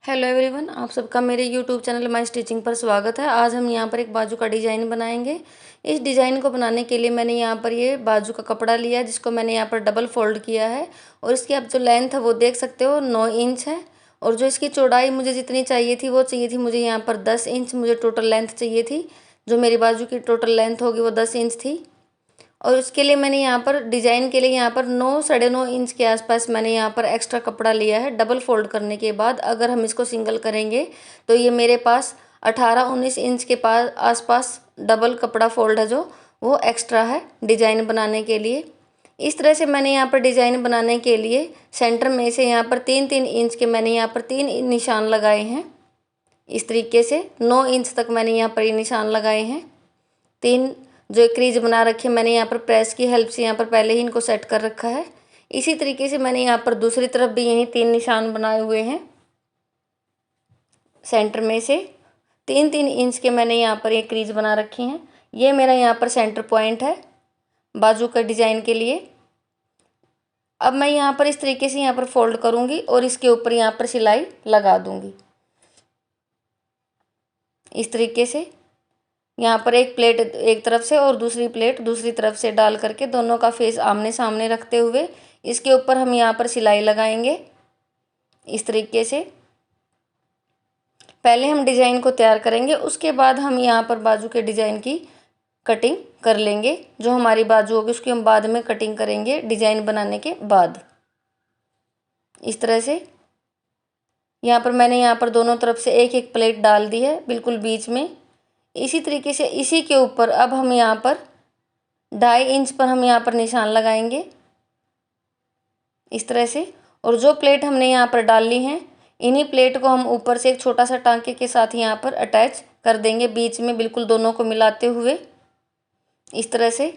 Hello everyone, आप सबका मेरे यूट्यूब चैनल माई स्टिचिंग पर स्वागत है। आज हम यहाँ पर एक बाजू का डिज़ाइन बनाएंगे। इस डिज़ाइन को बनाने के लिए मैंने यहाँ पर ये बाजू का कपड़ा लिया है, जिसको मैंने यहाँ पर डबल फोल्ड किया है। और इसकी आप जो लेंथ है वो देख सकते हो 9 इंच है। और जो इसकी चौड़ाई मुझे जितनी चाहिए थी वो चाहिए थी मुझे यहाँ पर 10 इंच मुझे टोटल लेंथ चाहिए थी। जो मेरी बाजू की टोटल लेंथ होगी वो 10 इंच थी। और उसके लिए मैंने यहाँ पर डिजाइन के लिए यहाँ पर 9 साढ़े 9 इंच के आसपास मैंने यहाँ पर एक्स्ट्रा कपड़ा लिया है। डबल फोल्ड करने के बाद अगर हम इसको सिंगल करेंगे तो ये मेरे पास 18-19 इंच के पास आसपास डबल कपड़ा फोल्ड है, जो वो एक्स्ट्रा है डिजाइन बनाने के लिए। इस तरह से मैंने यहाँ पर डिजाइन बनाने के लिए सेंटर में से यहाँ पर 3-3 इंच के मैंने यहाँ पर 3 निशान लगाए हैं। इस तरीके से 9 इंच तक मैंने यहाँ पर ये निशान लगाए हैं। 3 जो एक क्रीज बना रखी है मैंने यहाँ पर प्रेस की हेल्प से यहाँ पर पहले ही इनको सेट कर रखा है। इसी तरीके से मैंने यहाँ पर दूसरी तरफ भी यही 3 निशान बनाए हुए हैं। सेंटर में से 3-3 इंच के मैंने यहाँ पर ये क्रीज बना रखी हैं। ये मेरा यहाँ पर सेंटर पॉइंट है बाजू का डिजाइन के लिए। अब मैं यहाँ पर इस तरीके से यहाँ पर फोल्ड करूँगी और इसके ऊपर यहाँ पर सिलाई लगा दूँगी। इस तरीके से यहाँ पर एक प्लेट एक तरफ से और दूसरी प्लेट दूसरी तरफ से डाल करके दोनों का फेस आमने सामने रखते हुए इसके ऊपर हम यहाँ पर सिलाई लगाएंगे। इस तरीके से पहले हम डिज़ाइन को तैयार करेंगे, उसके बाद हम यहाँ पर बाजू के डिज़ाइन की कटिंग कर लेंगे। जो हमारी बाजू होगी उसकी हम बाद में कटिंग करेंगे डिज़ाइन बनाने के बाद। इस तरह से यहाँ पर मैंने यहाँ पर दोनों तरफ से एक एक प्लेट डाल दी है बिल्कुल बीच में। इसी तरीके से इसी के ऊपर अब हम यहाँ पर 2.5 इंच पर हम यहाँ पर निशान लगाएंगे इस तरह से। और जो प्लेट हमने यहाँ पर डाल ली हैं इन्हीं प्लेट को हम ऊपर से एक छोटा सा टांके के साथ यहाँ पर अटैच कर देंगे बीच में, बिल्कुल दोनों को मिलाते हुए। इस तरह से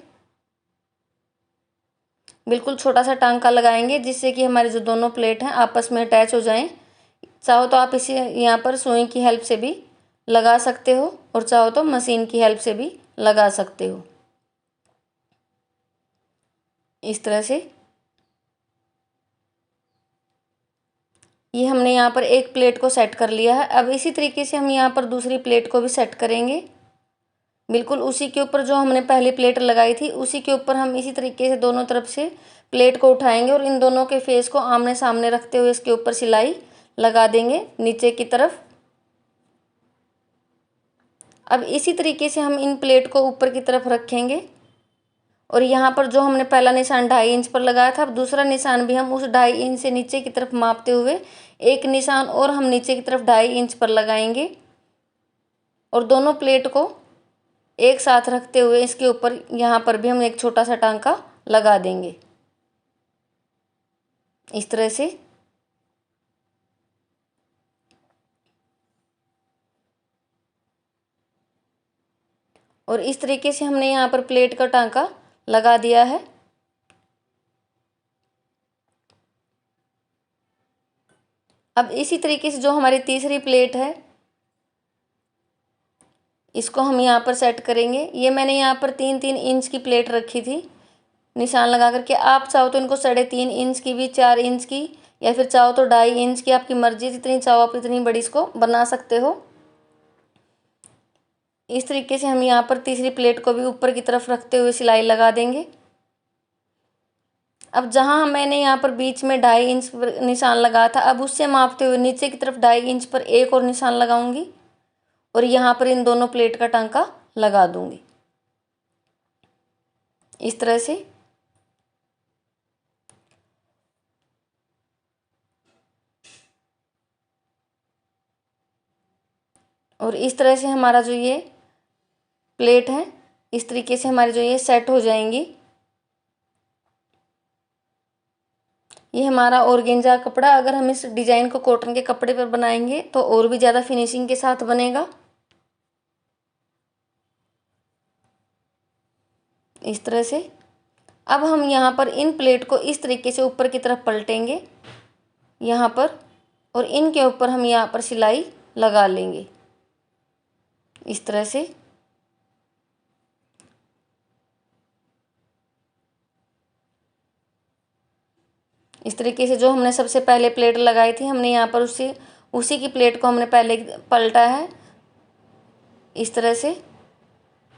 बिल्कुल छोटा सा टांका लगाएंगे जिससे कि हमारे जो दोनों प्लेट हैं आपस में अटैच हो जाएं। चाहो तो आप इसे यहाँ पर सुई की हेल्प से भी लगा सकते हो और चाहो तो मशीन की हेल्प से भी लगा सकते हो। इस तरह से ये हमने यहाँ पर एक प्लेट को सेट कर लिया है। अब इसी तरीके से हम यहाँ पर दूसरी प्लेट को भी सेट करेंगे। बिल्कुल उसी के ऊपर जो हमने पहली प्लेट लगाई थी उसी के ऊपर हम इसी तरीके से दोनों तरफ से प्लेट को उठाएंगे और इन दोनों के फेस को आमने सामने रखते हुए इसके ऊपर सिलाई लगा देंगे नीचे की तरफ। अब इसी तरीके से हम इन प्लेट को ऊपर की तरफ रखेंगे और यहाँ पर जो हमने पहला निशान 2.5 इंच पर लगाया था, अब दूसरा निशान भी हम उस 2.5 इंच से नीचे की तरफ मापते हुए एक निशान और हम नीचे की तरफ 2.5 इंच पर लगाएंगे और दोनों प्लेट को एक साथ रखते हुए इसके ऊपर यहाँ पर भी हम एक छोटा सा टांका लगा देंगे इस तरह से। और इस तरीके से हमने यहाँ पर प्लेट का टांका लगा दिया है। अब इसी तरीके से जो हमारी तीसरी प्लेट है इसको हम यहाँ पर सेट करेंगे। ये मैंने यहाँ पर 3-3 इंच की प्लेट रखी थी निशान लगा करके। आप चाहो तो इनको 3.5 इंच की भी, 4 इंच की, या फिर चाहो तो 2.5 इंच की, आपकी मर्जी, जितनी चाहो आप इतनी बड़ी इसको बना सकते हो। इस तरीके से हम यहाँ पर तीसरी प्लेट को भी ऊपर की तरफ रखते हुए सिलाई लगा देंगे। अब जहाँ मैंने यहाँ पर बीच में 2.5 इंच पर निशान लगाया था, अब उससे मापते हुए नीचे की तरफ 2.5 इंच पर एक और निशान लगाऊंगी और यहाँ पर इन दोनों प्लेट का टांका लगा दूंगी इस तरह से। और इस तरह से हमारा जो ये प्लेट है इस तरीके से हमारी जो ये सेट हो जाएंगी। ये हमारा ऑर्गेन्जा कपड़ा, अगर हम इस डिज़ाइन को कॉटन के कपड़े पर बनाएंगे तो और भी ज़्यादा फिनिशिंग के साथ बनेगा। इस तरह से अब हम यहाँ पर इन प्लेट को इस तरीके से ऊपर की तरफ पलटेंगे यहाँ पर, और इनके ऊपर हम यहाँ पर सिलाई लगा लेंगे इस तरह से। इस तरीके से जो हमने सबसे पहले प्लेट लगाई थी हमने यहाँ पर उससे उसी की प्लेट को हमने पहले पलटा है इस तरह से।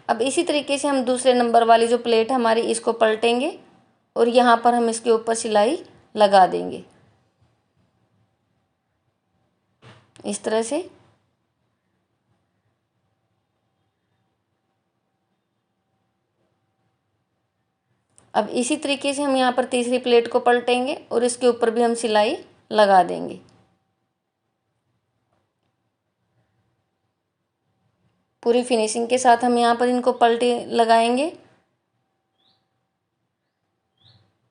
अब इसी तरीके से हम दूसरे नंबर वाली जो प्लेट हमारी इसको पलटेंगे और यहाँ पर हम इसके ऊपर सिलाई लगा देंगे इस तरह से। अब इसी तरीके से हम यहाँ पर तीसरी प्लेट को पलटेंगे और इसके ऊपर भी हम सिलाई लगा देंगे। पूरी फिनिशिंग के साथ हम यहाँ पर इनको पलटे लगाएंगे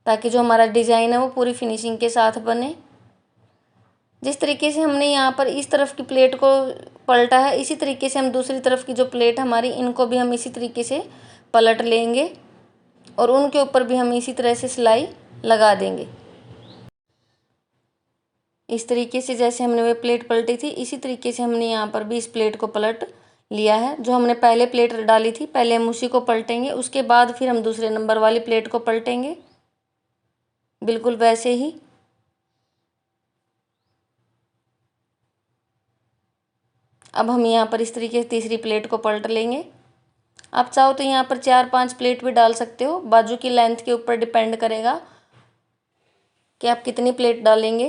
ताकि जो हमारा डिज़ाइन है वो पूरी फिनिशिंग के साथ बने। जिस तरीके से हमने यहाँ पर इस तरफ की प्लेट को पलटा है, इसी तरीके से हम दूसरी तरफ की जो प्लेट हमारी, इनको भी हम इसी तरीके से पलट लेंगे और उनके ऊपर भी हम इसी तरह से सिलाई लगा देंगे। इस तरीके से जैसे हमने वे प्लेट पलटी थी, इसी तरीके से हमने यहाँ पर भी इस प्लेट को पलट लिया है। जो हमने पहले प्लेट डाली थी, पहले हम उसी को पलटेंगे, उसके बाद फिर हम दूसरे नंबर वाली प्लेट को पलटेंगे, बिल्कुल वैसे ही। अब हम यहाँ पर इस तरीके से तीसरी प्लेट को पलट लेंगे। आप चाहो तो यहाँ पर 4-5 प्लेट भी डाल सकते हो, बाजू की लेंथ के ऊपर डिपेंड करेगा कि आप कितनी प्लेट डालेंगे।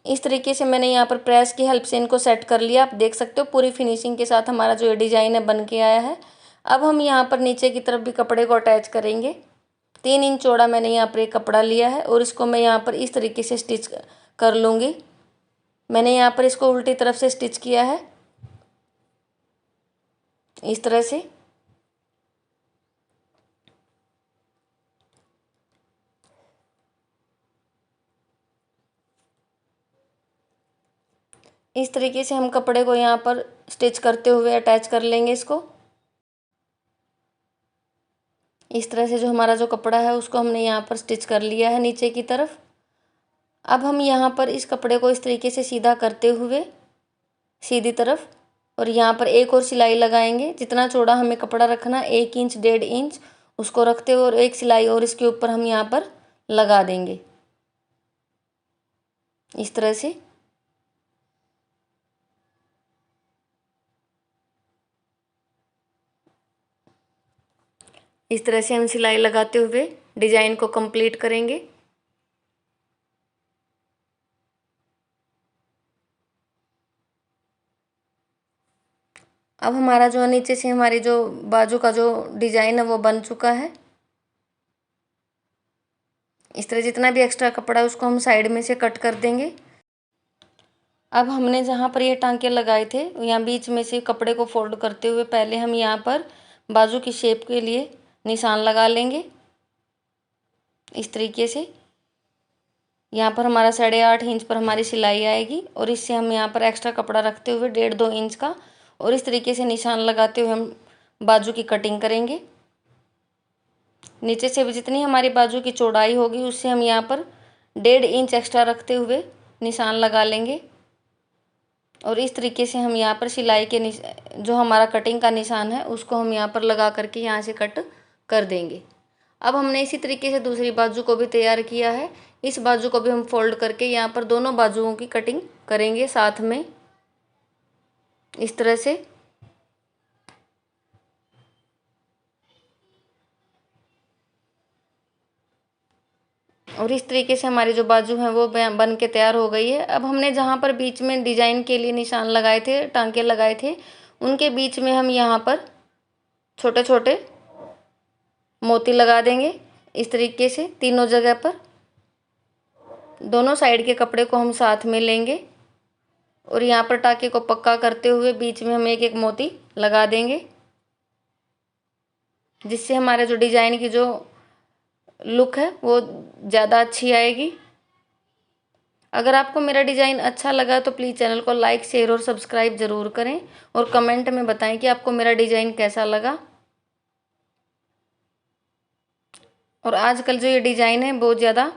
इस तरीके से मैंने यहाँ पर प्रेस की हेल्प से इनको सेट कर लिया। आप देख सकते हो पूरी फिनिशिंग के साथ हमारा जो ये डिज़ाइन है बन के आया है। अब हम यहाँ पर नीचे की तरफ भी कपड़े को अटैच करेंगे। 3 इंच चौड़ा मैंने यहाँ पर एक कपड़ा लिया है और इसको मैं यहाँ पर इस तरीके से स्टिच कर लूँगी। मैंने यहाँ पर इसको उल्टी तरफ से स्टिच किया है इस तरह से। इस तरीके से हम कपड़े को यहाँ पर स्टिच करते हुए अटैच कर लेंगे इसको। इस तरह से जो हमारा जो कपड़ा है उसको हमने यहाँ पर स्टिच कर लिया है नीचे की तरफ। अब हम यहाँ पर इस कपड़े को इस तरीके से सीधा करते हुए सीधी तरफ और यहाँ पर एक और सिलाई लगाएंगे। जितना चौड़ा हमें कपड़ा रखना, 1 इंच 1.5 इंच, उसको रखते हुए और एक सिलाई और इसके ऊपर हम यहाँ पर लगा देंगे इस तरह से। इस तरह से हम सिलाई लगाते हुए डिज़ाइन को कंप्लीट करेंगे। अब हमारा जो नीचे से हमारी जो बाजू का जो डिज़ाइन है वो बन चुका है। इस तरह जितना भी एक्स्ट्रा कपड़ा है उसको हम साइड में से कट कर देंगे। अब हमने जहाँ पर ये टांके लगाए थे, यहाँ बीच में से कपड़े को फोल्ड करते हुए पहले हम यहाँ पर बाजू की शेप के लिए निशान लगा लेंगे इस तरीके से। यहाँ पर हमारा 8.5 इंच पर हमारी सिलाई आएगी और इससे हम यहाँ पर एक्स्ट्रा कपड़ा रखते हुए 1.5-2 इंच का और इस तरीके से निशान लगाते हुए हम बाजू की कटिंग करेंगे। नीचे से भी जितनी हमारी बाजू की चौड़ाई होगी उससे हम यहाँ पर 1.5 इंच एक्स्ट्रा रखते हुए निशान लगा लेंगे और इस तरीके से हम यहाँ पर सिलाई के जो हमारा कटिंग का निशान है उसको हम यहाँ पर लगा करके यहाँ से कट कर देंगे। अब हमने इसी तरीके से दूसरी बाजू को भी तैयार किया है। इस बाजू को भी हम फोल्ड करके यहाँ पर दोनों बाजुओं की कटिंग करेंगे साथ में इस तरह से। और इस तरीके से हमारी जो बाजू है वो बन के तैयार हो गई है। अब हमने जहाँ पर बीच में डिज़ाइन के लिए निशान लगाए थे, टांके लगाए थे, उनके बीच में हम यहाँ पर छोटे छोटे मोती लगा देंगे इस तरीके से तीनों जगह पर। दोनों साइड के कपड़े को हम साथ में लेंगे और यहाँ पर टाके को पक्का करते हुए बीच में हम एक एक मोती लगा देंगे, जिससे हमारे जो डिज़ाइन की जो लुक है वो ज़्यादा अच्छी आएगी। अगर आपको मेरा डिज़ाइन अच्छा लगा तो प्लीज़ चैनल को लाइक, शेयर और सब्सक्राइब ज़रूर करें और कमेंट में बताएं कि आपको मेरा डिज़ाइन कैसा लगा। और आजकल जो ये डिज़ाइन है बहुत ज़्यादा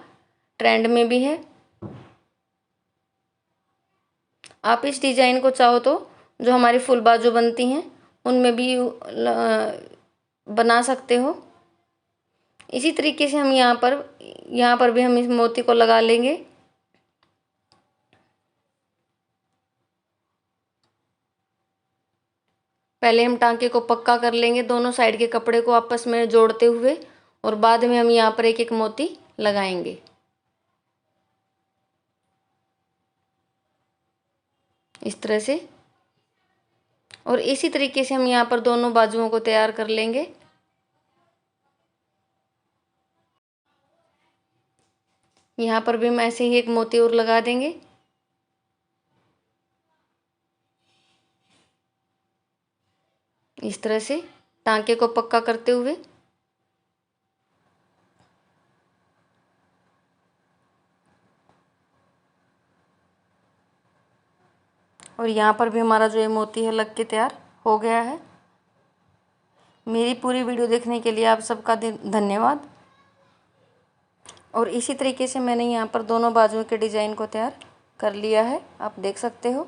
ट्रेंड में भी है। आप इस डिज़ाइन को चाहो तो जो हमारी फुल बाजू बनती हैं उनमें भी बना सकते हो। इसी तरीके से हम यहाँ पर भी हम इस मोती को लगा लेंगे। पहले हम टांके को पक्का कर लेंगे दोनों साइड के कपड़े को आपस में जोड़ते हुए, और बाद में हम यहाँ पर एक एक मोती लगाएंगे इस तरह से। और इसी तरीके से हम यहाँ पर दोनों बाजुओं को तैयार कर लेंगे। यहाँ पर भी हम ऐसे ही एक मोती और लगा देंगे। इस तरह से टांके को पक्का करते हुए। और यहाँ पर भी हमारा जो ये मोती है लग के तैयार हो गया है। मेरी पूरी वीडियो देखने के लिए आप सबका धन्यवाद। और इसी तरीके से मैंने यहाँ पर दोनों बाजुओं के डिज़ाइन को तैयार कर लिया है, आप देख सकते हो।